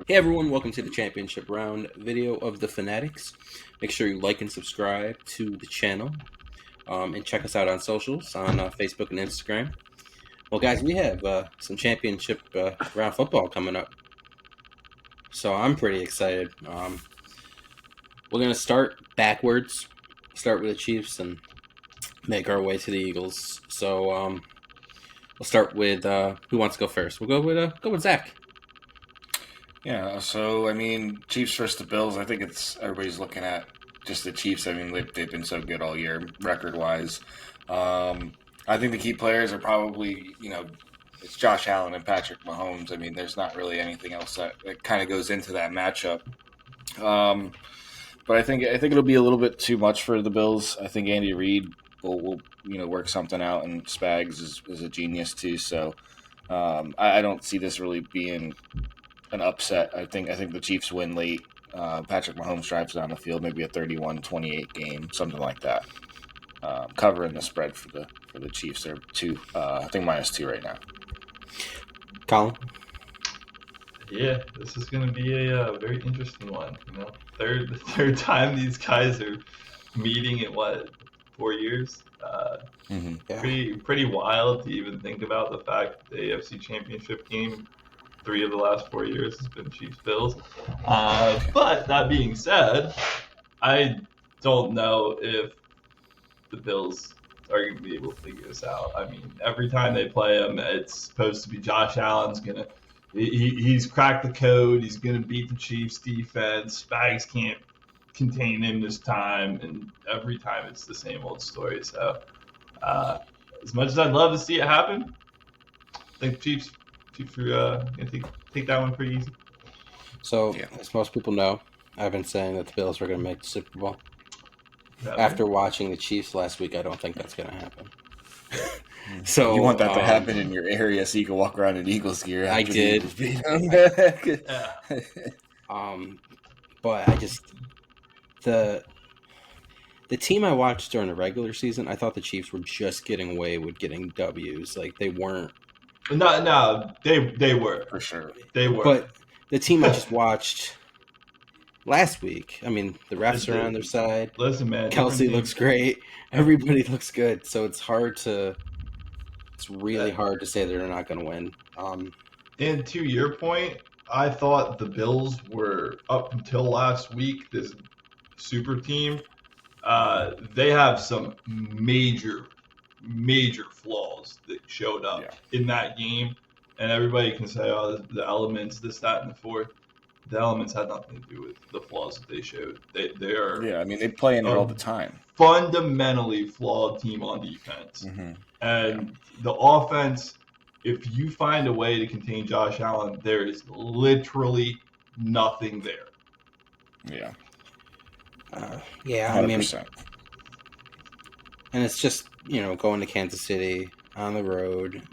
Hey everyone, welcome to the championship round video of the Fanatics. Make sure you like and subscribe to the channel and check us out on socials on Facebook and Instagram. Well, guys, we have some championship round football coming up, so I'm pretty excited. We're going to start backwards, start with the Chiefs and make our way to the Eagles. So we'll start with who wants to go first? We'll go with Zach. Yeah, so I mean, Chiefs versus the Bills. I think it's everybody's looking at just the Chiefs. I mean, they've been so good all year, record wise. I think the key players are probably, it's Josh Allen and Patrick Mahomes. I mean, there's not really anything else that kind of goes into that matchup. But I think it'll be a little bit too much for the Bills. I think Andy Reid will work something out, and Spags is a genius too. So I don't see this really being an upset. I think the Chiefs win late. Patrick Mahomes drives down the field, maybe a 31-28 game, something like that. Covering the spread for the Chiefs. They're I think -2 right now. Colin? Yeah, this is going to be a very interesting one. The third time these guys are meeting in 4 years. Yeah. Pretty wild to even think about the fact the AFC Championship game 3 of the last 4 years has been Chiefs Bills. But that being said, I don't know if the Bills are going to be able to figure this out. I mean, every time they play them, it's supposed to be Josh Allen's going to. He's cracked the code. He's going to beat the Chiefs defense. Spags can't contain him this time, and every time it's the same old story. So, as much as I'd love to see it happen, I think Chiefs are going to take that one pretty easy. So, as most people know, I've been saying that the Bills were going to make the Super Bowl. After watching the Chiefs last week, I don't think that's going to happen. So you want that to happen in your area so you can walk around in Eagles gear. I did. But I just the team I watched during the regular season, I thought the Chiefs were just getting away with getting W's. Like they weren't. No, they were for sure. They were. But the team I just watched last week, I mean, the refs are on their side. Listen, man, Kelsey looks great. Everybody looks good. So it's really hard to say they're not going to win. And to your point, I thought the Bills were, up until last week, this super team. They have some major flaws that showed up in that game. And everybody can say, oh, the elements, this, that, and the fourth. The elements had nothing to do with the flaws that they showed. They are. Yeah, I mean, they play in it all the time. Fundamentally flawed team on defense. Mm-hmm. And the offense, if you find a way to contain Josh Allen, there is literally nothing there. Yeah. Yeah, 100%. I mean, and it's just, going to Kansas City on the road.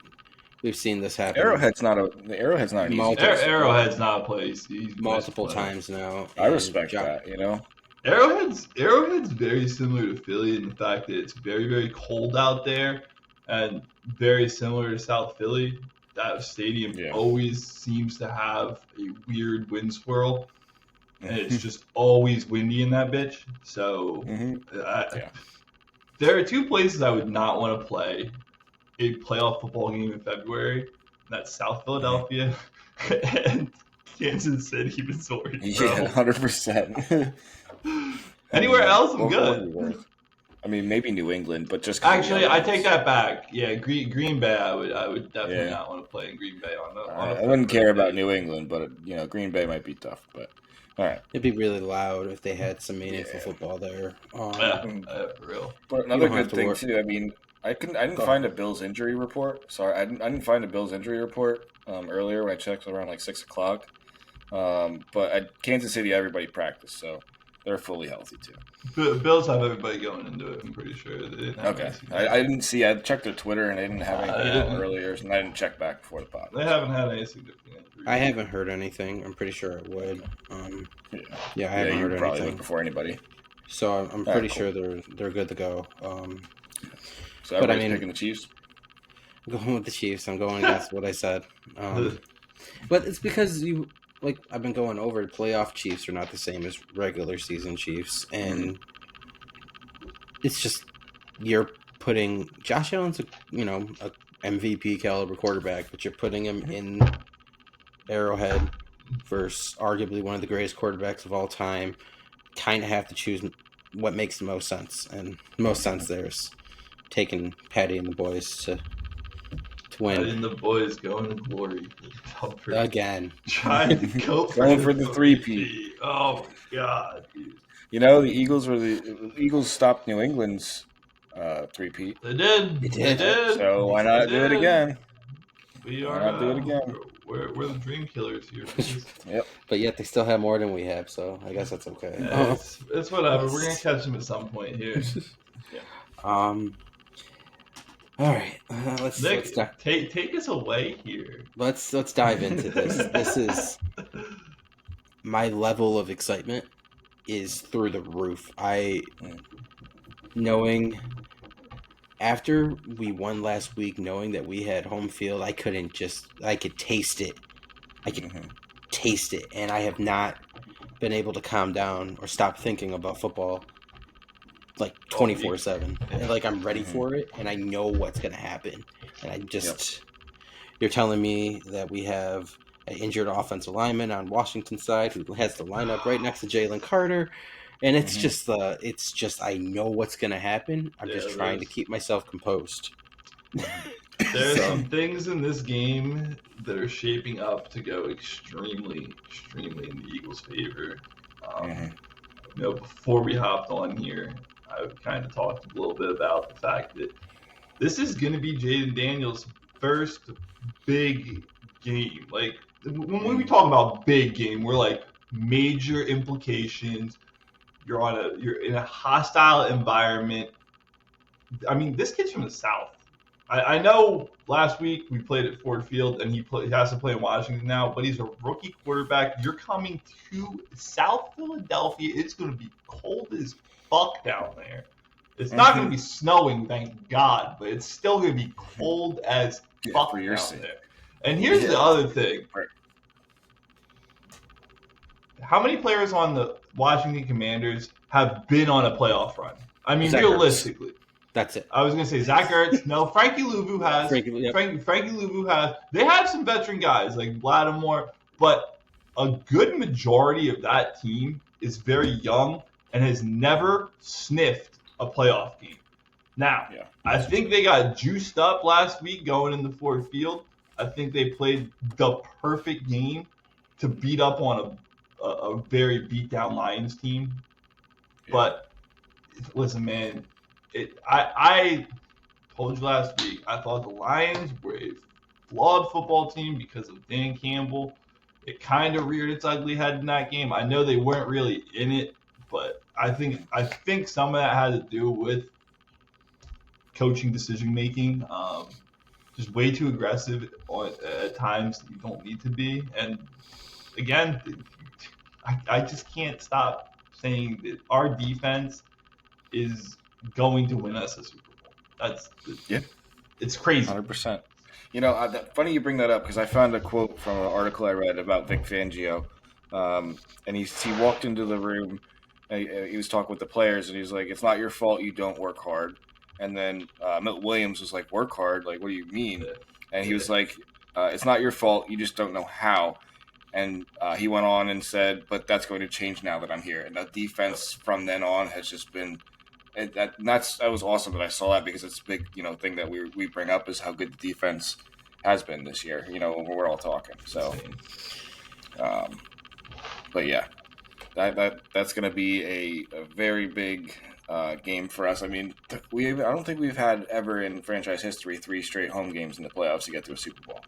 We've seen this happen. Arrowhead's not an easy place. Arrowhead's not a place. Multiple times now. I respect that, Arrowhead's very similar to Philly in the fact that it's very, very cold out there, and very similar to South Philly. That stadium always seems to have a weird wind swirl, and it's just always windy in that bitch. So there are two places I would not want to play a playoff football game in February. That's South Philadelphia and Kansas City, Missouri. Yeah, 100%. Anywhere else, I'm good. I mean, maybe New England, but just actually, I take that back. Yeah, Green Bay, I would definitely not want to play in Green Bay I wouldn't care about New England, but Green Bay might be tough. But all right, it'd be really loud if they had some meaningful football there. For real. But another good thing too. I mean, I didn't find a Bills injury report. Sorry, I didn't find a Bills injury report earlier when I checked around like 6:00. But at Kansas City, everybody practiced, so they're fully healthy too. The Bills have everybody going into it. I'm pretty sure they didn't have I didn't see. I checked their Twitter and they didn't have anything earlier, and I didn't check back before the pod. They haven't had any significant injuries. I haven't heard anything. I'm pretty sure it would. I haven't heard anything before anybody. So I'm pretty sure they're good to go. So everybody's picking the Chiefs? I'm going with the Chiefs. I'm going against what I said. But it's because like I've been going over, the playoff Chiefs are not the same as regular season Chiefs, and it's just you're putting Josh Allen's a MVP caliber quarterback, but you're putting him in Arrowhead versus arguably one of the greatest quarterbacks of all time. Kind of have to choose what makes the most sense, and most sense there's taking Patty and the boys to win. And the boys going to glory Again. Trying to go Going for the three-peat. Oh my god, dude. You know, the Eagles stopped New England's three-peat. They did. So why not do it again? We are. Why not do it again? We're the dream killers here. Yep. But yet they still have more than we have, so I guess that's okay. Yeah, it's whatever. We're gonna catch them at some point here. All right, Nick, take us away here. Let's dive into this. This is my level of excitement is through the roof. Knowing after we won last week, knowing that we had home field, I could taste it. I could taste it, and I have not been able to calm down or stop thinking about football like 24/7. Like I'm ready for it, and I know what's gonna happen. And I just, you're telling me that we have an injured offensive lineman on Washington's side who has to line up right next to Jalen Carter, and it's just I know what's gonna happen. I'm just trying to keep myself composed. There's some things in this game that are shaping up to go extremely, extremely in the Eagles' favor. Before we hopped on here, I kind of talked a little bit about the fact that this is going to be Jaden Daniels' first big game. Like, when we talk about big game, we're like major implications. You're in a hostile environment. I mean, this kid's from the South. I know last week we played at Ford Field, and he has to play in Washington now, but he's a rookie quarterback. You're coming to South Philadelphia. It's going to be cold as fuck down there. It's not going to be snowing, thank God, but it's still going to be cold as fuck down there. And here's the other thing. How many players on the Washington Commanders have been on a playoff run? I mean, realistically. That's it. I was going to say Zach Ertz. No, Frankie Louvu has. Frankie Louvu has. They have some veteran guys like Lattimore, but a good majority of that team is very young and has never sniffed a playoff game. Now, I think they got juiced up last week going into Ford Field. I think they played the perfect game to beat up on a very beat-down Lions team. Yeah. But, listen, man, I told you last week, I thought the Lions were a flawed football team because of Dan Campbell. It kind of reared its ugly head in that game. I know they weren't really in it, but I think some of that had to do with coaching decision-making. Just way too aggressive at times that you don't need to be. And, again, I just can't stop saying that our defense is going to win us a Super Bowl. It's crazy. 100%. You know, funny you bring that up because I found a quote from an article I read about Vic Fangio, and he walked into the room, and he was talking with the players, and he was like, "It's not your fault you don't work hard." And then Milt Williams was like, "Work hard? Like, what do you mean?" And he was like, "It's not your fault. You just don't know how." And he went on and said, "But that's going to change now that I'm here." And the defense from then on has just been. That was awesome that I saw that because it's a big thing that we bring up is how good the defense has been this year. When we're all talking. So, but yeah, that's going to be a very big game for us. I mean, I don't think we've had ever in franchise history 3 straight home games in the playoffs to get to a Super Bowl.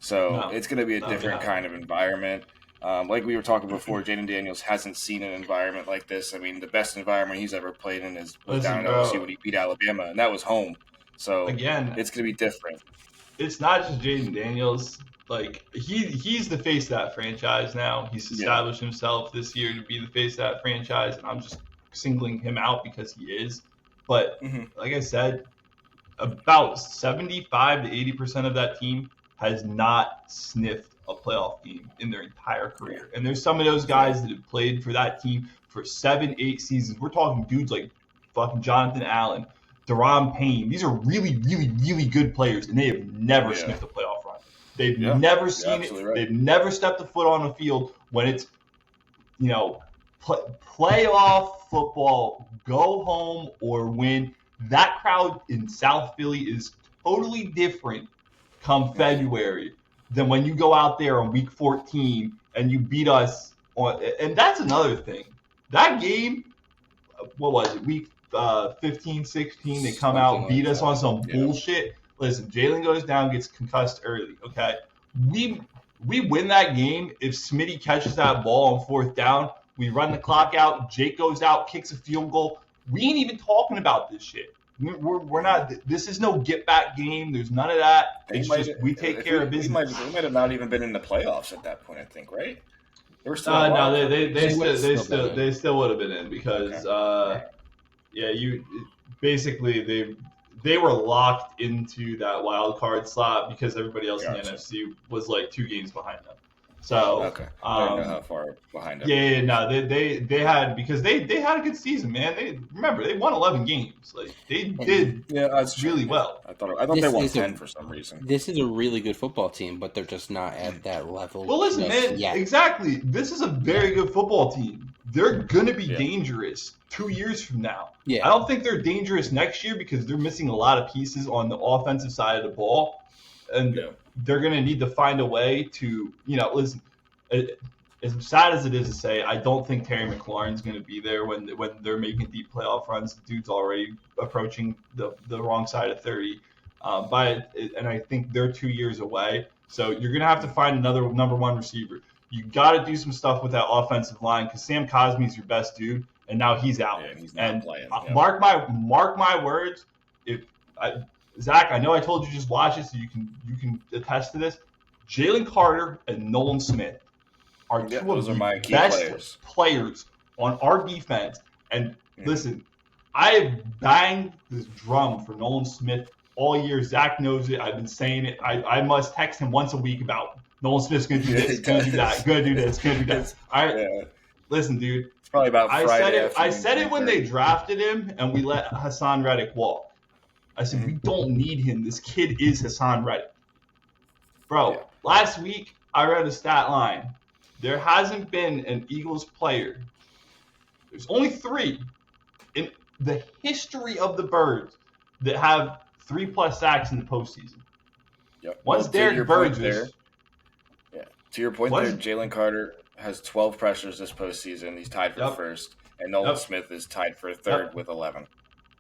So it's going to be a different kind of environment. Like we were talking before, Jaden Daniels hasn't seen an environment like this. I mean, the best environment he's ever played in was down in OSU when he beat Alabama, and that was home. So again, it's going to be different. It's not just Jaden Daniels. Like he's the face of that franchise now. He's established himself this year to be the face of that franchise, and I'm just singling him out because he is. But like I said, about 75 to 80% of that team has not sniffed a playoff game in their entire career. And there's some of those guys that have played for that team for 7-8 seasons. We're talking dudes like fucking Jonathan Allen, Deron Payne. These are really, really, really good players, and they have never sniffed a playoff run. They've never seen it. Right. They've never stepped a foot on the field when it's, playoff football, go home or win. That crowd in South Philly is totally different come February than when you go out there on week 14 and you beat us on. And that's another thing. That game, what was it, week 15, 16, they come out, beat us on some bullshit. Listen, Jalen goes down, gets concussed early, okay? We win that game if Smitty catches that ball on 4th down. We run the clock out. Jake goes out, kicks a field goal. We ain't even talking about this shit. We're not. This is no get back game. There's none of that. It's just we take care of business. We might have not even been in the playoffs at that point. I think, right? They were still. No, they still would have been in because you basically they were locked into that wild card slot because everybody else in the NFC was like 2 games behind them. So I don't know how far behind them. They had because they had a good season, man. They won 11 games. Like they did that's really well. I thought they won 10 for some reason. This is a really good football team, but they're just not at that level. Well, listen, man. Exactly. This is a very good football team. They're gonna be dangerous 2 years from now. Yeah. I don't think they're dangerous next year because they're missing a lot of pieces on the offensive side of the ball, and they're going to need to find a way to, listen, as sad as it is to say, I don't think Terry McLaurin's going to be there when they're making deep playoff runs. The dude's already approaching the wrong side of 30. And I think they're 2 years away. So you're going to have to find another number 1 receiver. You got to do some stuff with that offensive line because Sam Cosmi's your best dude, and now he's out. Yeah, he's not playing. Mark my words. Zach, I know I told you just watch it so you can attest to this. Jalen Carter and Nolan Smith are two of the best players on our defense. And listen, I have banged this drum for Nolan Smith all year. Zach knows it. I've been saying it. I must text him once a week about Nolan Smith's going to do this, going to do that, going to do this, going to do that. All right, listen, dude. It's probably about Friday. I said it when they drafted him and we let Hassan Reddick walk. I said, we don't need him. This kid is Hassan Reddick. Bro, last week I read a stat line. There hasn't been an Eagles player. There's only 3 in the history of the Birds that have 3+ sacks in the postseason. Yep. One's Derek Burgess. To your point there, Jalen Carter has 12 pressures this postseason. He's tied for first. And Nolan Smith is tied for third with 11.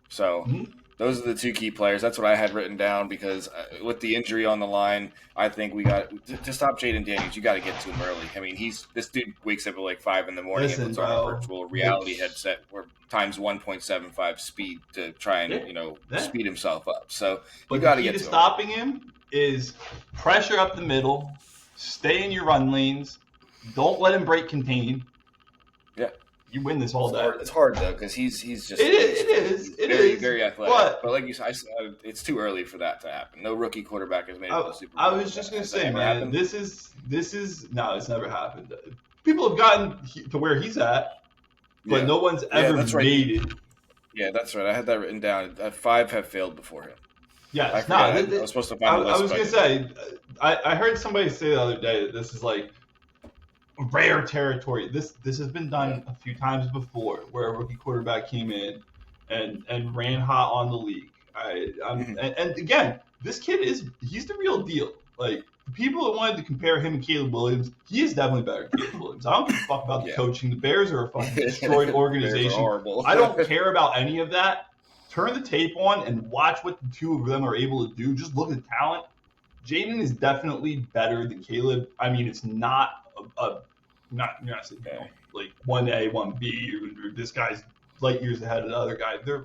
So those are the 2 key players. That's what I had written down because with the injury on the line, I think we got to stop Jaden Daniels. You got to get to him early. I mean, this dude wakes up at like 5 in the morning and puts on a virtual reality headset where times 1.75 speed to try and speed himself up. So you got to get to him. Stopping him is pressure up the middle, stay in your run lanes, don't let him break contain. Yeah. You win this all day. It's hard though because he's just it is very athletic. But like you said, it's too early for that to happen. No rookie quarterback has made it to the Super Bowl. I was just gonna say, man, this is no, it's never happened. People have gotten to where he's at, but no one's ever made it. Yeah, that's right. I had that written down. 5 have failed before him. Yeah, I was supposed to find I was gonna say, I heard somebody say the other day that this is like rare territory. This has been done a few times before, where a rookie quarterback came in and ran hot on the league. And again, this kid he's the real deal. Like the people that wanted to compare him and Caleb Williams, he is definitely better than Caleb Williams. I don't give a fuck about the coaching. The Bears are a fucking destroyed organization. I don't care about any of that. Turn the tape on and watch what the 2 of them are able to do. Just look at talent. Jaden is definitely better than Caleb. I mean, it's not you're not saying like 1A, 1B, or this guy's light years ahead of the other guy. They're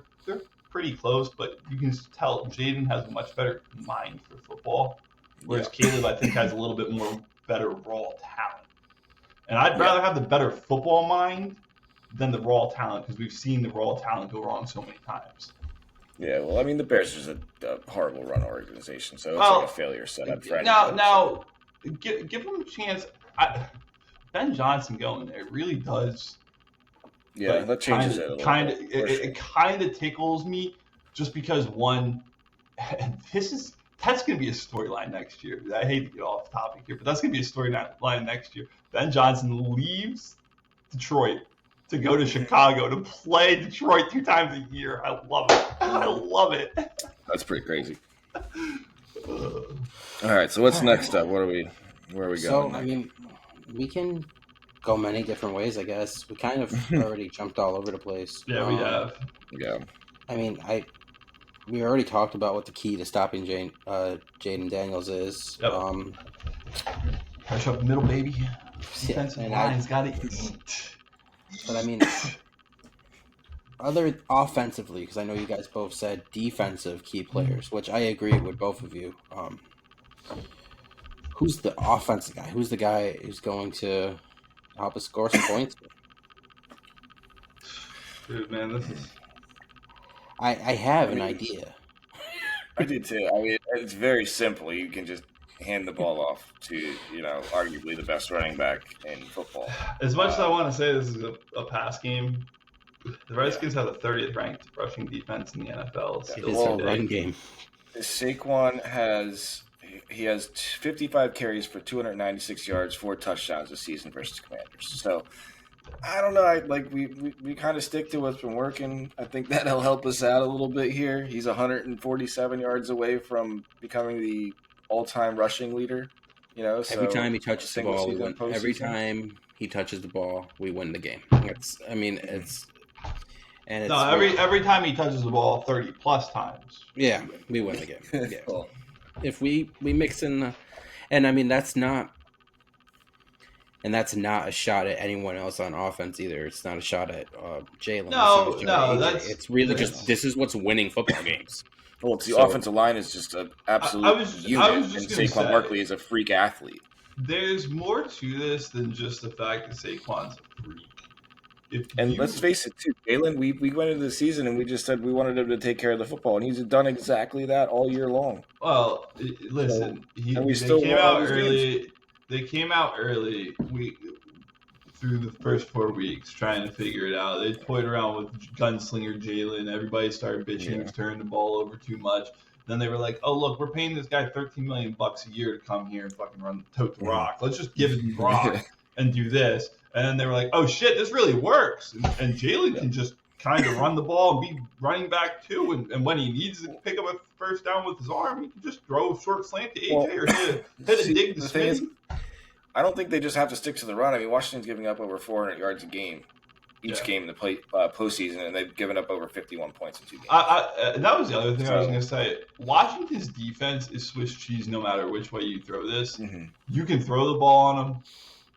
pretty close, but you can tell Jaden has a much better mind for football, whereas Caleb, I think, has a little bit more better raw talent. And I'd rather have the better football mind than the raw talent because we've seen the raw talent go wrong so many times. Yeah, well, I mean, the Bears is a horrible run organization, so it's like a failure setup for now, give him a chance. Ben Johnson going there really does. Yeah, Like, that changes it a little kind of, bit. For sure. it kind of tickles me just because that's going to be a storyline next year. I hate to get off topic here, but that's going to be a storyline next year. Ben Johnson leaves Detroit to go to Chicago to play Detroit 2 times a year. I love it. I love it. That's pretty crazy. All right, so what's next up? Where are we going? So, next? I mean, we can go many different ways, I guess. We kind of already jumped all over the place. Yeah, we have. Yeah. I mean, we already talked about what the key to stopping Jaden Daniels is. Yep. Push up the middle, baby. Defensive and line's got to eat. But I mean, other offensively, because I know you guys both said defensive key players, which I agree with both of you. Who's the offensive guy? Who's the guy who's going to help us score some points? Dude, man, this is. I have an idea. I do too. I mean, it's very simple. You can just hand the ball off to, arguably the best running back in football. As much as I want to say this is a pass game, the Redskins have the 30th ranked rushing defense in the NFL. It is a run game. Saquon has 55 carries for 296 yards, 4 touchdowns this season versus Commanders. So I don't know. We kind of stick to what's been working. I think that'll help us out a little bit here. He's 147 yards away from becoming the all-time rushing leader. So every time he touches the ball, we win. Every time he touches the ball, we win the game. Every time he touches the ball 30 plus times. Yeah, we win the game. Yeah. Cool. If we mix in, and I mean that's not a shot at anyone else on offense either. It's not a shot at Jalen. It's really just this is what's winning football games. Well, the offensive line is just an absolute unit, and Saquon Barkley is a freak athlete. There's more to this than just the fact that Saquon's a freak. Let's face it, too, Jalen, we went into the season and we just said we wanted him to take care of the football, and he's done exactly that all year long. Well, listen, They came out early. Through the first 4 weeks trying to figure it out. They toyed around with gunslinger Jalen. Everybody started bitching, turning the ball over too much. Then they were like, "Oh look, we're paying this guy $13 million a year to come here and fucking tote the rock. Let's just give him the rock and do this." And then they were like, "Oh shit, this really works." And Jalen can just kind of run the ball and be running back too. And when he needs to pick up a first down with his arm, he can just throw a short slant to AJ or hit a dig to Smith. I don't think they just have to stick to the run. I mean, Washington's giving up over 400 yards a game each game in the postseason, and they've given up over 51 points in 2 games. That was the other thing I was going to say. Washington's defense is Swiss cheese no matter which way you throw this. Mm-hmm. You can throw the ball on them.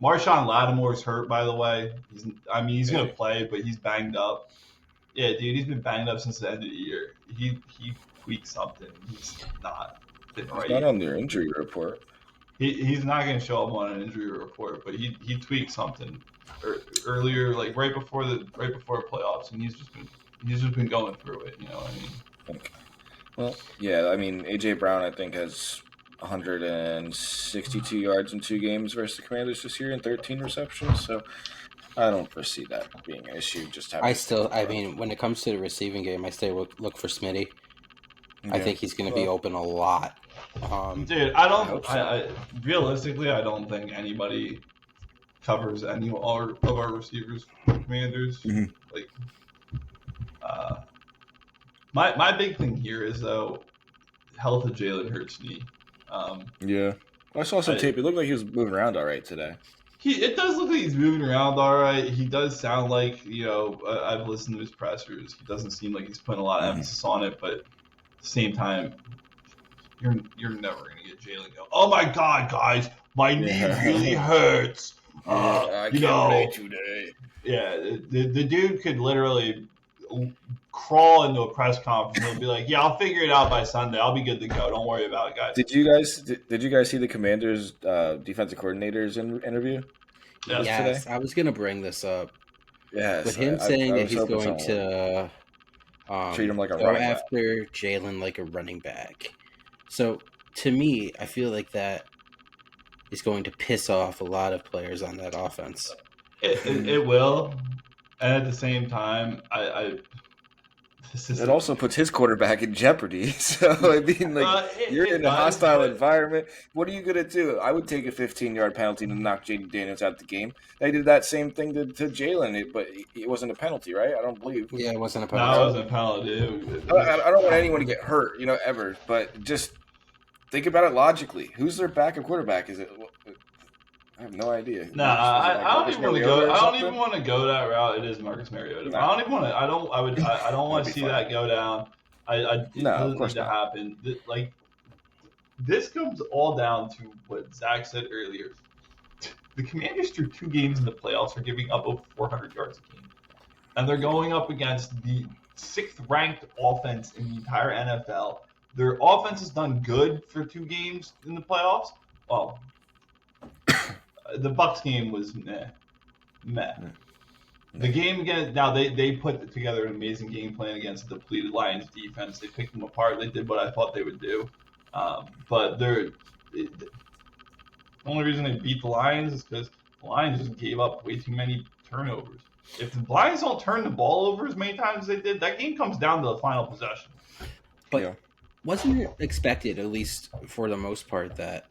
Marshawn Lattimore's hurt, by the way. He's going to play, but he's banged up. Yeah, dude, he's been banged up since the end of the year. He tweaked something. He's not been right. He's not on their injury report. He's not going to show up on an injury report, but he tweaked something earlier, like right before playoffs, and he's just been going through it. You know what I mean? Okay. Well, yeah. I mean, AJ Brown, I think, has 162 yards in 2 games versus the Commanders this year and 13 receptions. So I don't foresee that being an issue. When it comes to the receiving game, I still look for Smitty. Yeah. I think he's going to be open a lot. Dude, realistically, I don't think anybody covers any of our receivers for Commanders. Mm-hmm. My big thing here is though health of Jalen Hurts' knee. Yeah, I saw some tape. It looked like he was moving around all right today. It does look like he's moving around all right. He does sound like I've listened to his pressers. He doesn't seem like he's putting a lot of emphasis on it, but at the same time, you're never gonna get Jalen go, "Oh my God, guys, my knee really hurts." I can't play today. Yeah, the dude could literally crawl into a press conference and be like, "Yeah, I'll figure it out by Sunday. I'll be good to go. Don't worry about it, guys." Did you guys see the Commanders' defensive coordinator's interview? Yes, today? I was gonna bring this up. Yes, with him saying that he's going to treat him like a go running after Jalen like a running back. So to me, I feel like that is going to piss off a lot of players on that offense. It will, and at the same time, It also puts his quarterback in jeopardy. So, I mean, like, you're in a hostile environment. What are you going to do? I would take a 15-yard penalty to knock Jaden Daniels out of the game. They did that same thing to Jalen, but it wasn't a penalty, right? I don't believe. Yeah, it wasn't a No, penalty. it wasn't a penalty. I don't want anyone to get hurt, ever. But just think about it logically. Who's their backup quarterback? Is it? I have no idea. Nah, I don't even want to go. I don't even want to go that route. It is Marcus Mariota. No. I don't even want to. I don't want to see that go down. It doesn't need to happen. This comes all down to what Zach said earlier. The Commanders through 2 games in the playoffs are giving up over 400 yards a game, and they're going up against the 6th-ranked offense in the entire NFL. Their offense has done good for 2 games in the playoffs. Well, the Bucs game was meh. The game again. Now they put together an amazing game plan against a depleted Lions defense. They picked them apart. They did what I thought they would do. But the only reason they beat the Lions is because the Lions just gave up way too many turnovers. If the Lions don't turn the ball over as many times as they did, that game comes down to the final possession. But wasn't it expected, at least for the most part, that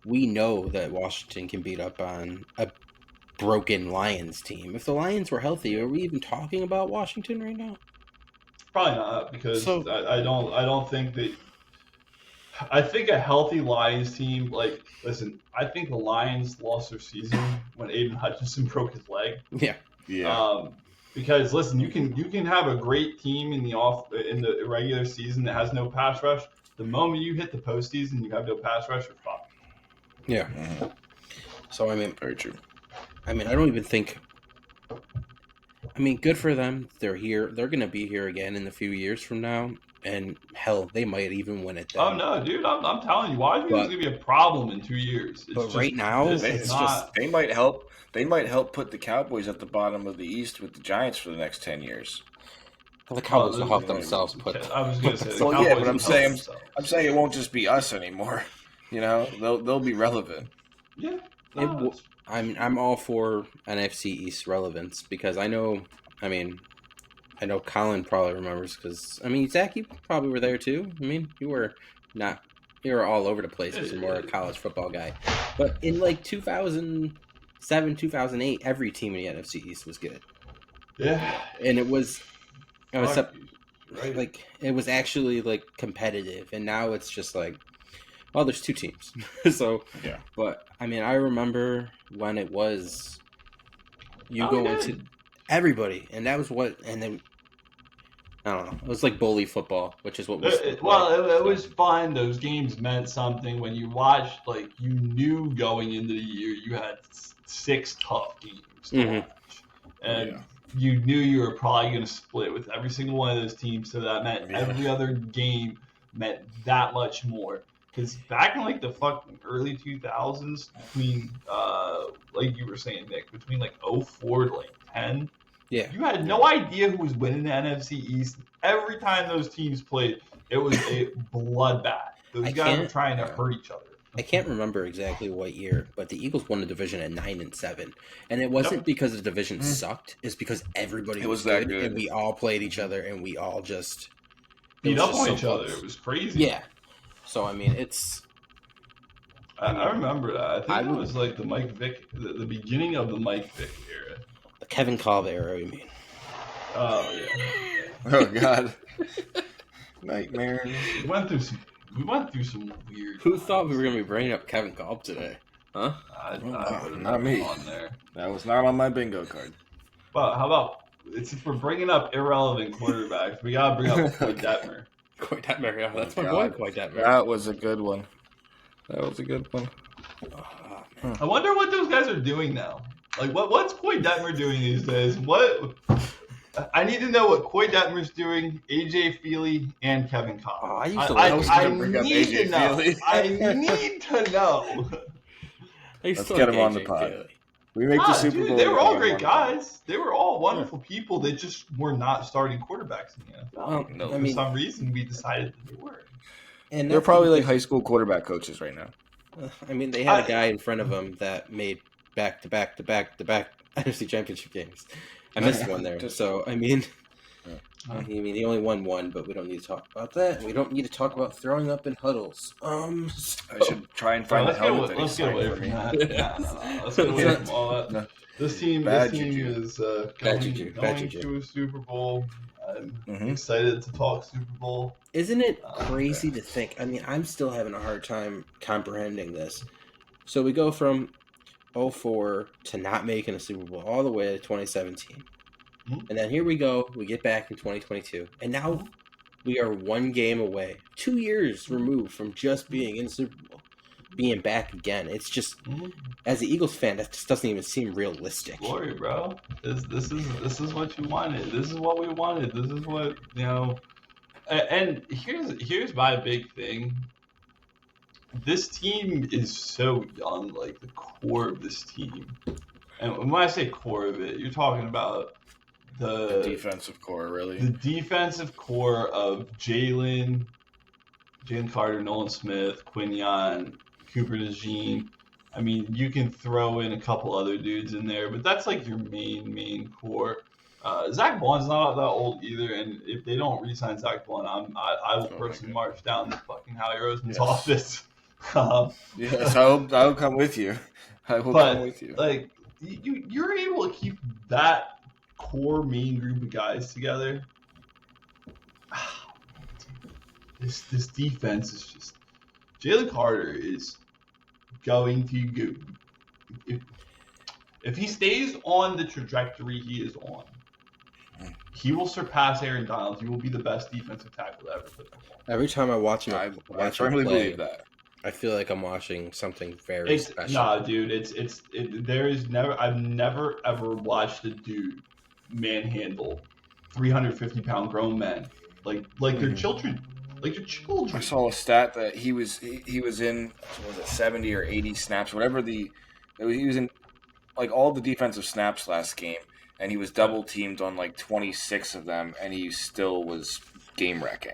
we know that Washington can beat up on a broken Lions team? If the Lions were healthy, are we even talking about Washington right now? Probably not, because I don't think that. I think a healthy Lions team, listen, I think the Lions lost their season when Aiden Hutchinson broke his leg. Yeah. Because listen, you can have a great team in the regular season that has no pass rush. The moment you hit the postseason, you have no pass rush, you're fucked. Yeah. Mm-hmm. So, I mean, Very true. I don't even think. Good for them. They're here. They're going to be here again in a few years from now. And hell, they might even win it then. Oh, no, dude. I'm telling you, Washington's going to be a problem in 2 years. Right now, they might help. They might help put the Cowboys at the bottom of the East with the Giants for the next 10 years. Well, the Cowboys will help themselves put. I was going to say. Well, yeah, but I'm saying it won't just be us anymore. They'll be relevant. Yeah. I'm all for NFC East relevance because I know Colin probably remembers because Zach, you probably were there too. You were all over the place because you're more a college football guy. But in 2007, 2008, every team in the NFC East was good. Yeah. And it was right. it was actually competitive, and now it's just there's 2 teams. So yeah. But I remember when it was go into everybody, and that was and then I don't know. It was like bully football, which is what we. It was fun. Those games meant something. When you watched, you knew going into the year you had 6 tough games to watch, and you knew you were probably going to split with every single one of those teams. So that meant every other game meant that much more. Because back in the fucking early 2000s, between like you were saying, Nick, between 04 to 10. Yeah. You had no idea who was winning the NFC East. Every time those teams played, it was a bloodbath. Those guys were trying to hurt each other. I can't remember exactly what year, but the Eagles won the division at 9-7, and it wasn't because the division sucked. It's because everybody was that good, and we all played each other, and we all just beat up on each other. It was crazy. Yeah. So it's. I remember that. I think it was the Mike Vick, the beginning of the Mike Vick era. The Kevin Kolb era, you mean? Oh yeah. Oh God. Nightmare. We went through some weird. Who thought we were gonna be bringing up Kevin Kolb today? Huh? Not me. On there. That was not on my bingo card. Well, how about since we're bringing up irrelevant quarterbacks, we gotta bring up Koy Detmer. Koy Detmer, yeah, that's my boy, Koy Detmer. That was a good one. I wonder what those guys are doing now. What's Koy Detmer doing these days? I need to know what Koy Detmer's doing, AJ Feely, and Kevin Kolb. Oh, I used to I need to know. Let's get him on the pod. Feely. We make the Super Bowl. They were all great guys. They were all wonderful people. They just were not starting quarterbacks in the NFL. For some reason, we decided that they were. And they're probably high school quarterback coaches right now. I mean, they had a guy in front of them that made back-to-back NFC Championship games. I missed one there. So, I mean, he only won one, but we don't need to talk about that. We don't need to talk about throwing up in huddles. I should try and find the helmet. Let's get away from that. No. Let's get away from all that. No. This team is going to a Super Bowl. I'm excited to talk Super Bowl. Isn't it crazy to think? I mean, I'm still having a hard time comprehending this. So we go from 2004 to not making a Super Bowl all the way to 2017. And then here we go. We get back in 2022. And now we are one game away, 2 years removed from just being in the Super Bowl, being back again. It's just, as an Eagles fan, that just doesn't even seem realistic. Glory, bro. This is what you wanted. This is what we wanted. This is what, you know. And here's my big thing. This team is so young, like the core of this team. And when I say core of it, you're talking about the defensive core, really. The defensive core of Jalen Carter, Nolan Smith, Quinion, Cooper DeJean. I mean, you can throw in a couple other dudes in there, but that's like your main core. Zach Bond's not that old either, and if they don't re-sign Zach Bond, I will personally march down to fucking Howie Roseman's office. Yes, I'll come with you. I will come with you. Like, you're able to keep that core main group of guys together. This defense is just... Jalen Carter is going to go... If he stays on the trajectory he is on, he will surpass Aaron Donald. He will be the best defensive tackle ever put them on. Every time I watch him, I firmly believe that. I feel like I'm watching something very special. Nah, dude, I've never ever watched a dude manhandle 350-pound grown men like they're children. Like your children. I saw a stat that he was in 70 or 80 snaps, whatever he was in, like all the defensive snaps last game, and he was double teamed on like 26 of them, and he still was game wrecking.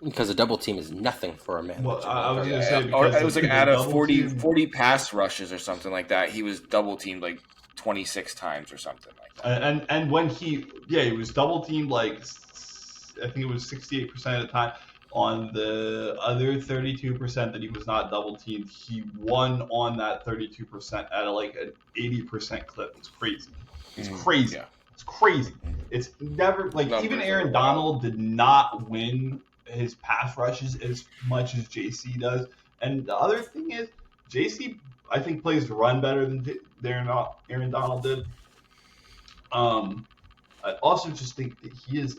Because a double team is nothing for a man. Well, I was going to say, or it was like out of 40 pass rushes or something like that, he was double teamed like 26 times or something like that. And when he was double teamed like I think it was 68% of the time. On the other 32% that he was not double teamed, he won on that 32% at like an 80% clip. It's crazy. It's crazy. Yeah. It's crazy. It's never like even Aaron Donald did not win his pass rushes as much as JC does. And the other thing is, JC I think plays the run better than Aaron Donald did. I also just think that he is a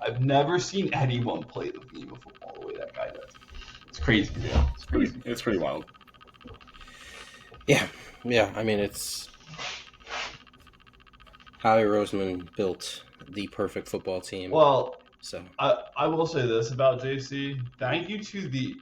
I've never seen anyone play the game of football the way that guy does. It's crazy. Yeah, it's pretty wild. Yeah. I mean, it's Howie Roseman built the perfect football team. Well, so I will say this about JC. Thank you to the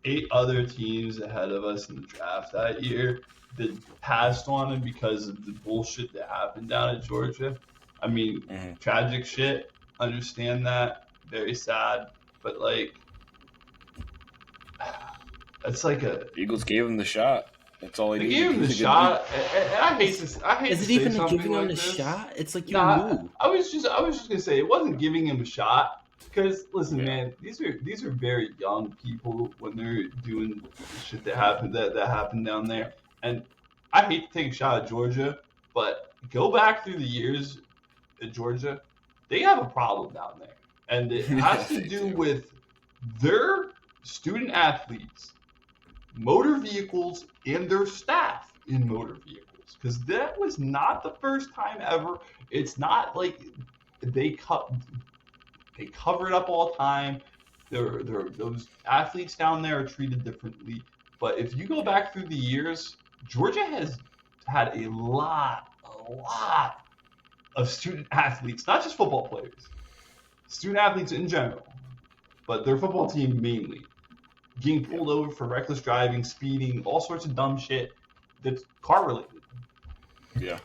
8 other teams ahead of us in the draft that year that passed on him because of the bullshit that happened down at Georgia. I mean, tragic shit. Understand that. Very sad. But, like, it's like Eagles gave him the shot. That's all they gave him the shot. And I hate to Is it say even something giving him the this. Shot? It's like you knew. I was just gonna say it wasn't giving him a shot. Because listen, man, these are very young people when they're doing the shit that happened down there. And I hate to take a shot at Georgia, but go back through the years at Georgia, they have a problem down there. And it has to do with their student athletes, motor vehicles, and their staff in motor vehicles. Because that was not the first time ever. It's not like they cover it up all the time. Those athletes down there are treated differently. But if you go back through the years, Georgia has had a lot of student athletes, not just football players, student athletes in general, but their football team mainly, getting pulled over for reckless driving, speeding, all sorts of dumb shit that's car related. Yeah.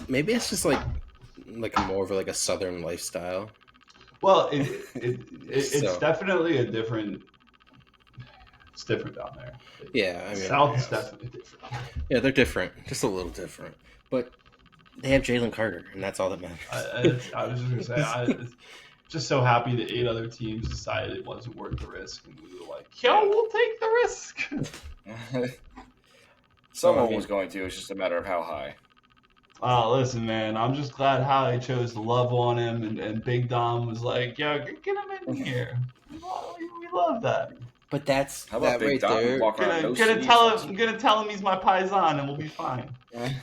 Maybe it's just like more of like a Southern lifestyle. Well, it's So. definitely a different. It's different down there. Yeah, I mean, South is definitely different. yeah, they're different, just a little different, but they have Jalen Carter, and that's all that matters. I was just gonna say, I'm just so happy that 8 other teams decided it wasn't worth the risk, and we were like, "Yo, we'll take the risk." Someone was going to. It's just a matter of how high. Listen, man, I'm just glad how they chose to love on him, and Big Dom was like, "Yo, get him in here." We love that. But that's How about that Big right Dom there. walk around no Gonna sleeves? tell him he's my paisan, and we'll be fine.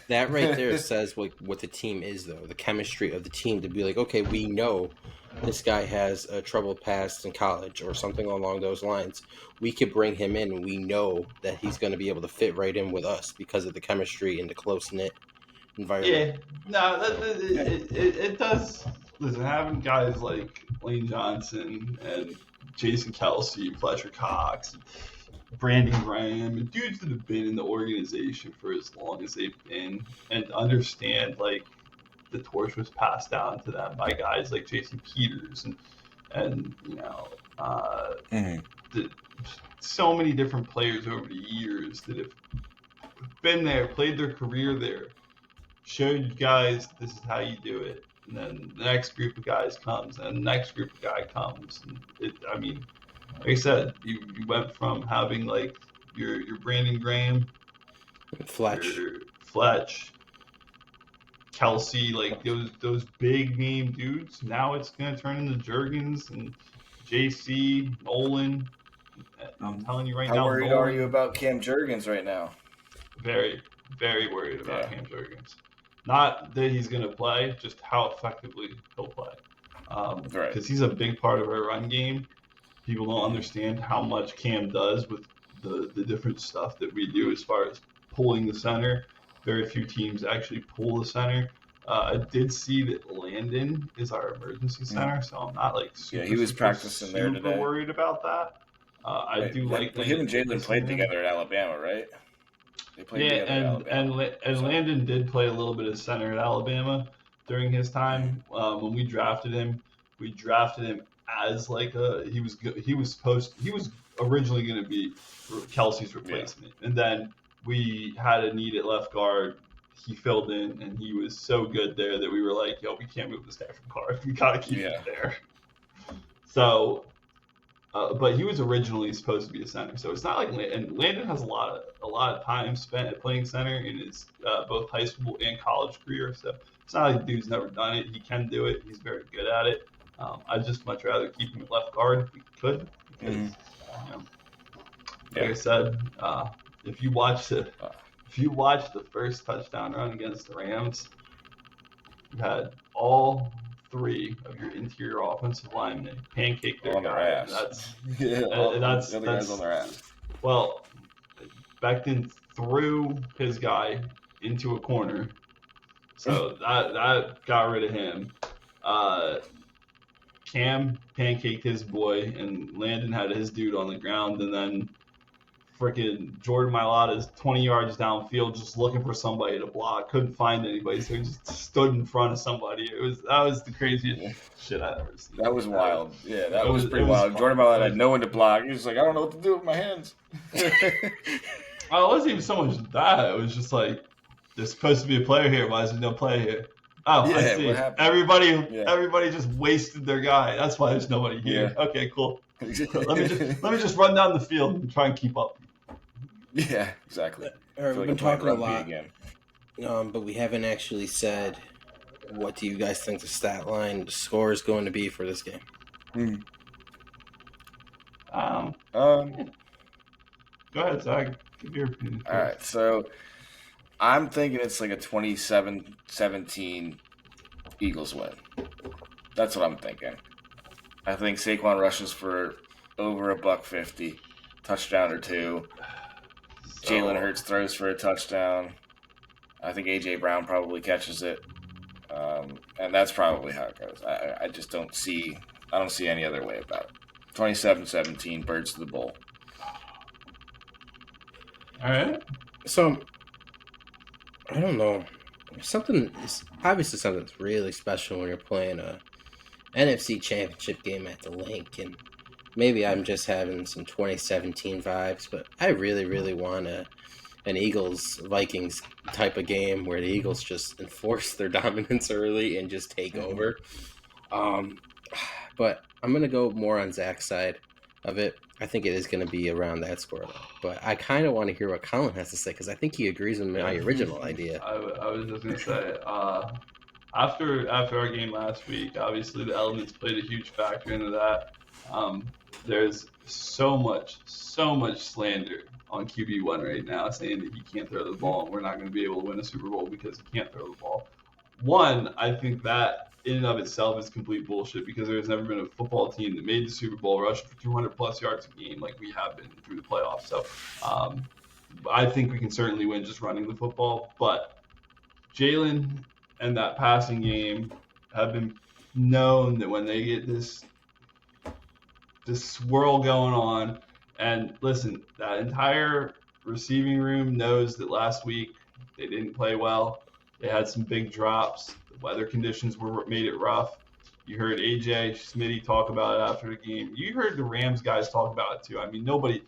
That right there says what the team is, though. The chemistry of the team to be like, okay, we know this guy has a troubled past in college or something along those lines. We could bring him in, and we know that he's going to be able to fit right in with us because of the chemistry and the close knit environment. Yeah, no, it does. Listen, having guys like Lane Johnson and Jason Kelsey, Fletcher Cox, Brandon Graham, and dudes that have been in the organization for as long as they've been and understand like the torch was passed down to them by guys like Jason Peters and you know so many different players over the years that have been there, played their career there, showed you guys this is how you do it. And then the next group of guys comes, and the next group of guy comes. And I mean, like I said, you went from having like your Brandon Graham, your Fletch, Kelsey, like those big name dudes. Now it's gonna turn into Juergens and JC Nolan. I'm telling you right now. How worried are you about Cam Juergens right now? Very, very worried about Cam Juergens. Not that he's going to play, just how effectively he'll play. Because he's a big part of our run game. People don't understand how much Cam does with the different stuff that we do as far as pulling the center. Very few teams actually pull the center. I did see that Landon is our emergency center, so I'm not like he was practicing there today. Super worried about that. I do like him and Jalen played together at Alabama, right? They played together and Landon did play a little bit of center at Alabama during his time. When we drafted him as like he was originally going to be Kelsey's replacement, and then we had a need at left guard. He filled in, and he was so good there that we were like, "Yo, we can't move this guy from guard. We got to keep him there." So. But he was originally supposed to be a center, so it's not like Landon has a lot of time spent playing center in his both high school and college career. So it's not like the dude's never done it. He can do it. He's very good at it. I'd just much rather keep him at left guard if we could, because like I said, if you watch the first touchdown run against the Rams, you had all 3 of your interior offensive linemen pancake their guy. That's the other guys on their ass. Well, Becton threw his guy into a corner, so that got rid of him. Cam pancaked his boy, and Landon had his dude on the ground, and then freaking Jordan Mailata is 20 yards downfield just looking for somebody to block. Couldn't find anybody, so he just stood in front of somebody. That was the craziest shit I've ever seen. That was wild. Yeah, that was pretty wild. Jordan Mailata had no one to block. He was like, I don't know what to do with my hands. Well, it wasn't even so much that. It was just like, there's supposed to be a player here. Why is there no player here? Oh, yeah, I see. Everybody just wasted their guy. That's why there's nobody here. Yeah. Okay, cool. let me just run down the field and try and keep up. Yeah, exactly. We've been talking a lot, but we haven't actually said what do you guys think the stat line, the score is going to be for this game. Go ahead, Zach. Give your opinion. All right, so I'm thinking it's like a 27-17 Eagles win. That's what I'm thinking. I think Saquon rushes for over $150, touchdown or 2. Jalen Hurts throws for a touchdown. I think A.J. Brown probably catches it. And that's probably how it goes. I just don't see any other way about it. 27-17, Birds to the Bowl. All right. So, I don't know. It's obviously something that's really special when you're playing NFC Championship game at the Link, and maybe I'm just having some 2017 vibes, but I really, really want an Eagles-Vikings type of game where the Eagles just enforce their dominance early and just take over. But I'm going to go more on Zach's side of it. I think it is going to be around that score, though. But I kind of want to hear what Colin has to say, because I think he agrees with my original idea. I was just going to say, after our game last week, obviously the elements played a huge factor into that. There's so much slander on QB1 right now saying that he can't throw the ball and we're not going to be able to win a Super Bowl because he can't throw the ball. One, I think that in and of itself is complete bullshit because there's never been a football team that made the Super Bowl rushing for 200-plus yards a game like we have been through the playoffs. So I think we can certainly win just running the football. But Jalen and that passing game have been known that when they get this swirl going on, and listen, that entire receiving room knows that last week they didn't play well. They had some big drops. The weather conditions made it rough. You heard AJ Smitty talk about it after the game. You heard the Rams guys talk about it too. I mean, nobody.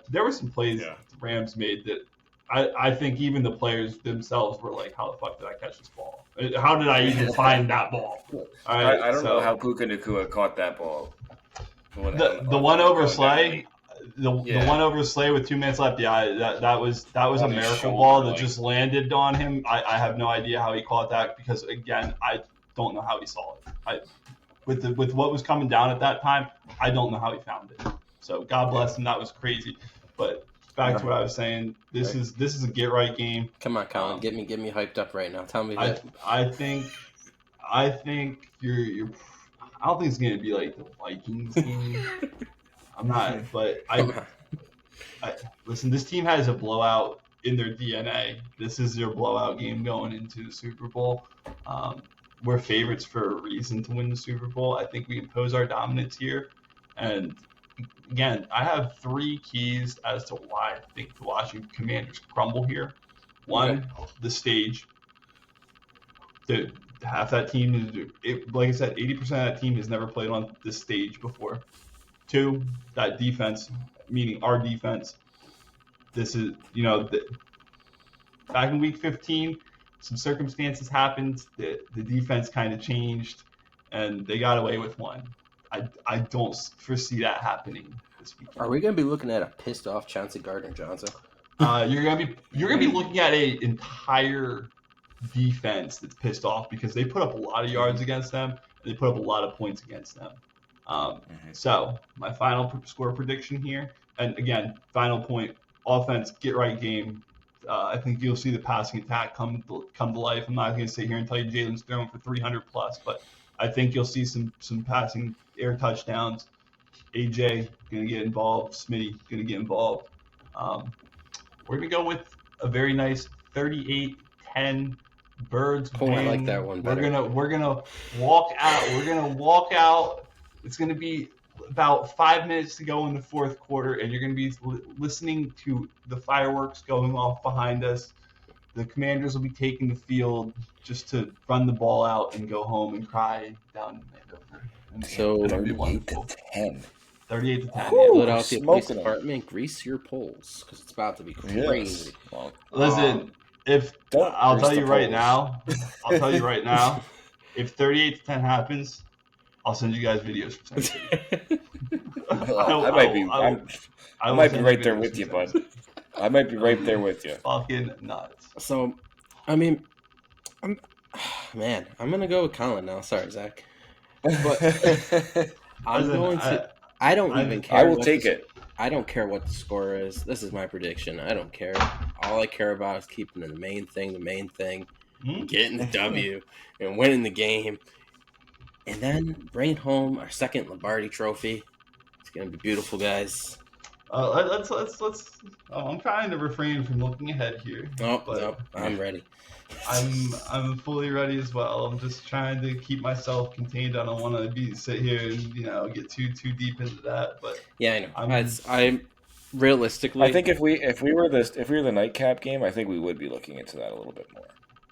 There were some plays the Rams made that I think even the players themselves were like, "How the fuck did I catch this ball? How did I even find that ball?" All right, I don't know how Puka Nacua caught that ball. The one over Slay. The one over Slay with 2 minutes left, that was a miracle ball that just landed on him. I have no idea how he caught that because again, I don't know how he saw it. With what was coming down at that time, I don't know how he found it. So God bless him, that was crazy. But back to what I was saying, this is a get right game. Come on, Colin, get me hyped up right now. Tell me that. I think you're. I don't think it's gonna be like the Vikings game. I'm not, but I listen. This team has a blowout in their DNA. This is their blowout game going into the Super Bowl. We're favorites for a reason to win the Super Bowl. I think we impose our dominance here. And again, I have 3 keys as to why I think the Washington Commanders crumble here. One, the stage. Half that team like I said, 80% of that team has never played on this stage before. 2, that defense, meaning our defense. This is, back in week 15, some circumstances happened. The defense kind of changed, and they got away with one. I don't foresee that happening this weekend. Are we going to be looking at a pissed off Chauncey Gardner-Johnson? You're gonna be looking at an entire defense that's pissed off because they put up a lot of yards against them and they put up a lot of points against them. So my final score prediction here, and again, final point: offense, get right game. I think you'll see the passing attack come to life. I'm not going to sit here and tell you Jalen's throwing for 300 plus, but I think you'll see some passing air touchdowns. AJ going to get involved. Smitty going to get involved. We're going to go with a very nice 38-10 Birds win. I like that one better. We're gonna walk out. It's gonna be about 5 minutes to go in the fourth quarter, and you're gonna be listening to the fireworks going off behind us. The Commanders will be taking the field just to run the ball out and go home and cry down Andover. So 38-10. 38-10. Yeah. Philadelphia Police Department, grease your polls because it's about to be crazy. Yes. Well, listen, I'll tell you right now, if 38-10 happens, I'll send you guys videos for Saturday. I might be right there with you, bud. I might be right there with you. Fucking nuts. So, I mean, I'm gonna go with Colin now. Sorry, Zach, but I don't even care. I will take it. I don't care what the score is. This is my prediction. I don't care. All I care about is keeping the main thing, getting the W and winning the game. And then bringing home our second Lombardi trophy. It's going to be beautiful, guys. Let's. I'm trying to refrain from looking ahead here. Nope, I'm ready. I'm fully ready as well. I'm just trying to keep myself contained. I don't want to sit here and get too deep into that. But yeah, I know. I'm realistically. I think if we were the nightcap game, I think we would be looking into that a little bit more.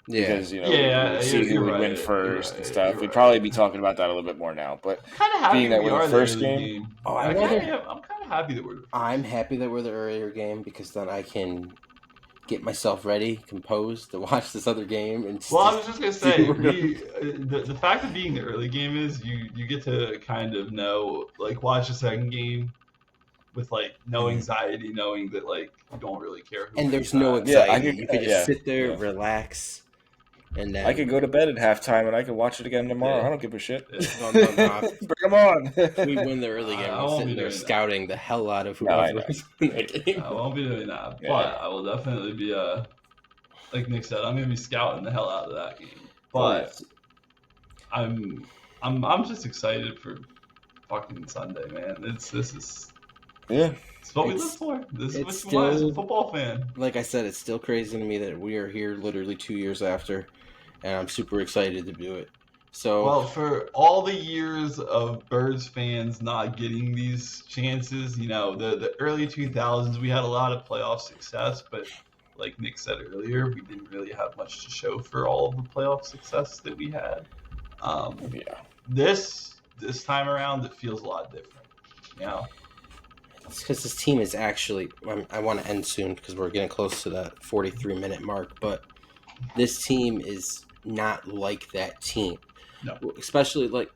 Because Yeah, we'll see who you're would right, win you're first right, and stuff. you're We'd right. probably be talking about that a little bit more now. But Kind of happy being that we we're are the first early game. Oh, I'm rather- kind of happy that we're. I'm happy that we're the earlier game because then I can get myself ready, composed to watch this other game. And Well, I was just gonna say, we're the fact of being the early game is you get to kind of know, like, watch the second game with like no anxiety, knowing that like you don't really care. Who and wins there's no that. Yeah, anxiety. You could just yeah, sit there, yeah. relax, and then I could go to bed at halftime and I could watch it again tomorrow. Yeah. I don't give a shit. No, no, no. Bring them on. We win the early game. I I'm won't sitting be there doing that. scouting the hell out of No, I whoever know. is in that game. I won't be doing that, Yeah. but I will definitely be like Nick said, I'm gonna be scouting the hell out of that game. Oh, But I'm just excited for fucking Sunday, man. This is Yeah. it's what we It's- live for. This is it's what you want as a still- football fan. Like I said, it's still crazy to me that we are here literally 2 years after, and I'm super excited to do it. So Well, for all the years of Birds fans not getting these chances, the early 2000s, we had a lot of playoff success, but like Nick said earlier, we didn't really have much to show for all of the playoff success that we had. Yeah. This time around, it feels a lot different. it's because this team is actually. I want to end soon because we're getting close to that 43-minute mark. But this team is not like that team. No. Especially like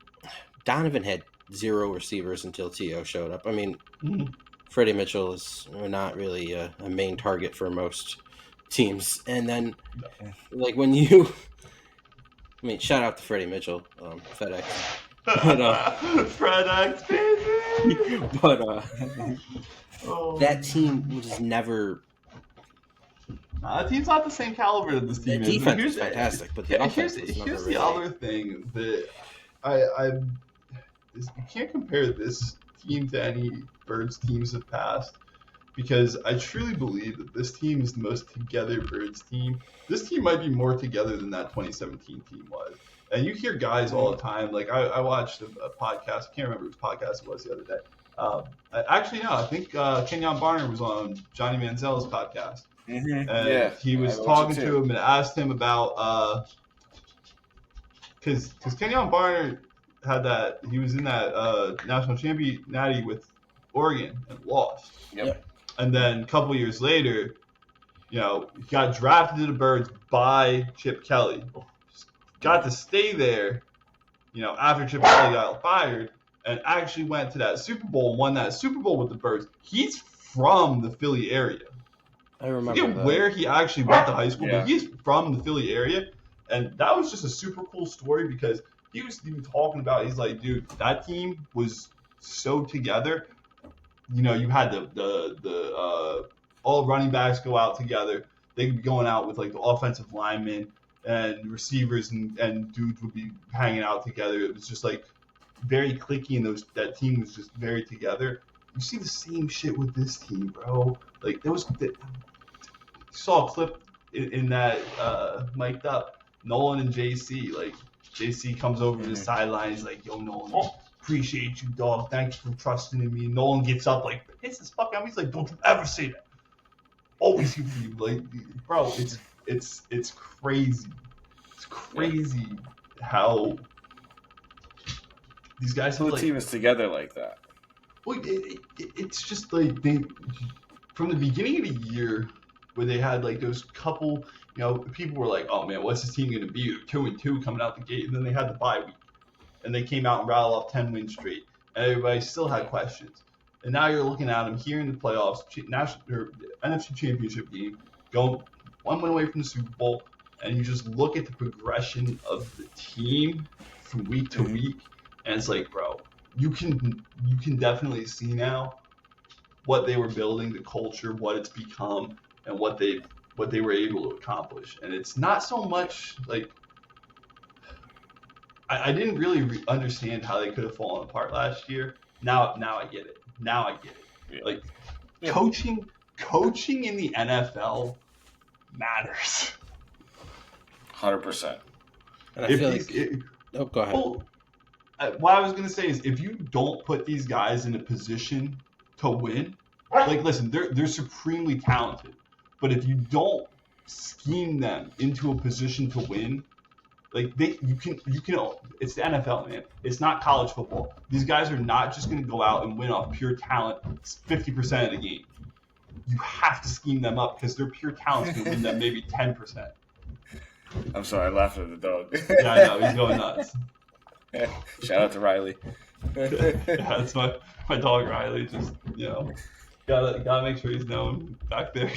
Donovan had 0 receivers until T.O. showed up. I mean, Freddie Mitchell is not really a main target for most teams. And then, like when you, I mean, shout out to Freddie Mitchell, FedEx. Fred X, baby. But Oh. that team was never. That team's not the same caliber that this The team is. defense Here's- is fantastic, but the Yeah, offense here's was never the really- other thing that you can't compare this team to any Birds teams of past, because I truly believe that this team is the most together Birds team. This team might be more together than that 2017 team was. And you hear guys all the time, like I watched a podcast, I can't remember whose podcast it was the other day. Actually, no, I think Kenyon Barner was on Johnny Manziel's podcast. Mm-hmm. And he was talking to him and asked him about because Kenyon Barner had that, he was in that national champion natty with Oregon and lost. Yep. And then a couple years later, he got drafted to the Birds by Chip Kelly. Got to stay there, after Chip Kelly got fired, and actually went to that Super Bowl and won that Super Bowl with the Birds. He's from the Philly area. I remember I forget that. where he actually went to high school, Yeah. but he's from the Philly area, and that was just a super cool story because he was even talking about. He's like, dude, that team was so together. You had the all running backs go out together. They'd be going out with like the offensive linemen and receivers, and dudes would be hanging out together. It was just like very cliquey, and that team was just very together. You see the same shit with this team, bro. Like there was. Saw a clip in that mic'd up Nolan and JC. Like JC comes over to the sideline. He's like, "Yo, Nolan, appreciate you, dog. Thanks for trusting in me." Nolan gets up, like hits his fuck out. He's like, "Don't you ever say that. Always here for you." Like, bro, it's crazy. It's crazy how these guys So have the like. team is together like that. Well, it's just like from the beginning of the year, where they had like those couple, people were like, "Oh man, what's this team going to be? 2-2 coming out the gate," and then they had the bye week, and they came out and rattled off 10 wins straight, and everybody still had questions. And now you're looking at them here in the playoffs, NFC Championship game, going 1 win away from the Super Bowl, and you just look at the progression of the team from week to week, and it's like, bro, you can definitely see now what they were building, the culture, what it's become, and what they were able to accomplish. And it's not so much like I didn't really understand how they could have fallen apart last year. Now I get it. Yeah. Like Yeah. coaching in the NFL matters. 100%. And I feel like. Oh, go ahead. Well, what I was gonna say is, if you don't put these guys in a position to win, like, listen, they're supremely talented, but if you don't scheme them into a position to win. Like you can. It's the NFL, man. It's not college football. These guys are not just going to go out and win off pure talent 50% of the game. You have to scheme them up because their pure talent's going to win them maybe 10%. I'm sorry, I laughed at the dog. Yeah, I know he's going nuts. Shout out to Riley. Yeah, that's my dog Riley. Just gotta make sure he's known back there.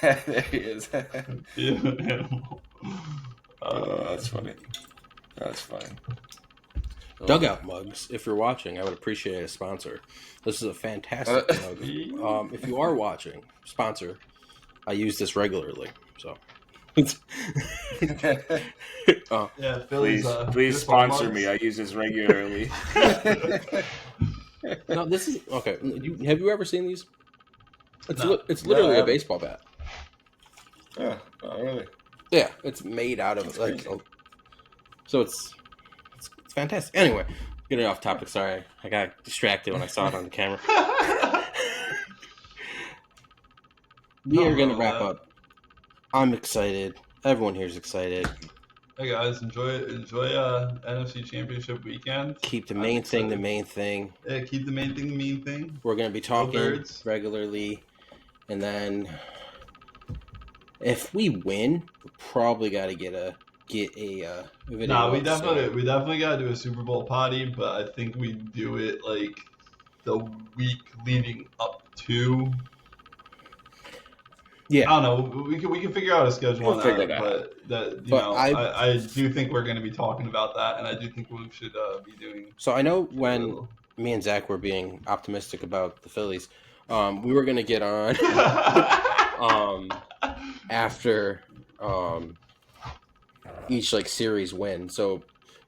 There he is. Animal. That's funny. That's funny. Dugout mugs. If you're watching, I would appreciate a sponsor. This is a fantastic mug. If you are watching, sponsor. I use this regularly, so. Yeah, Philly's, please sponsor me. I use this regularly. No, this is okay. Have you ever seen these? No. It's literally No, a baseball bat. Oh, really? Yeah, it's made out of like. So it's fantastic. Anyway, getting off topic. Sorry, I got distracted when I saw it on the camera. We are gonna wrap up. I'm excited. Everyone here is excited. Hey guys, enjoy NFC Championship weekend. Keep the main thing the main thing. Yeah, keep the main thing the main thing. We're gonna be talking Birds. regularly, and then if we win, we probably got to get a video. Nah, we up definitely gotta do a Super Bowl potty, but I think we do it like the week leading up to. Yeah, I don't know. We can figure out a schedule We'll on figure that, that but But I do think we're going to be talking about that, and I do think we should be doing. So I know when me and Zach were being optimistic about the Phillies, we were gonna get on after each like series win. So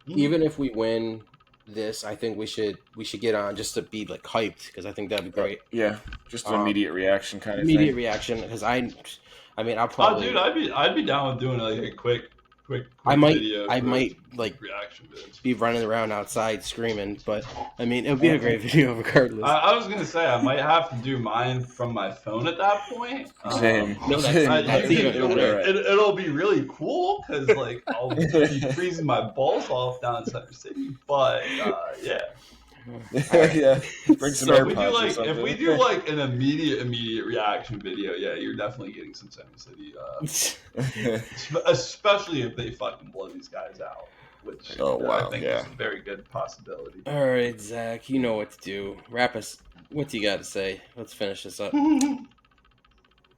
even if we win this, I think we should get on just to be like hyped because I think that'd be great. Yeah, just an immediate reaction kind of Immediate thing. reaction because I mean I'll Oh, probably dude, I'd be down with doing like a quick I might video for like reaction vids. be running around outside screaming, but I mean it would be a great video regardless. I was gonna say I might have to do mine from my phone at that point. Same. No, that's even better. It'll be really cool because like I'll be freezing my balls off down in Center City. But yeah, Yeah, bring some So if AirPods we do or like something. if we do like an immediate reaction video, yeah, you're definitely getting some Center City. Especially if they fucking blow these guys out, which Oh, wow, I think yeah. is a very good possibility. All right, Zach, you know what to do. Wrap us. What do you got to say? Let's finish this up.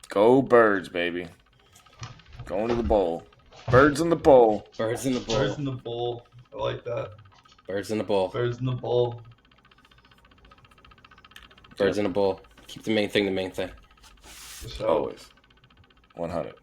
Go Birds, baby. Going to the bowl. Birds in the bowl. Birds in the bowl. Birds in the bowl. I like that. Birds in the bowl. Birds in the bowl. Birds in the bowl. Keep the main thing the main thing. So, Always. 100.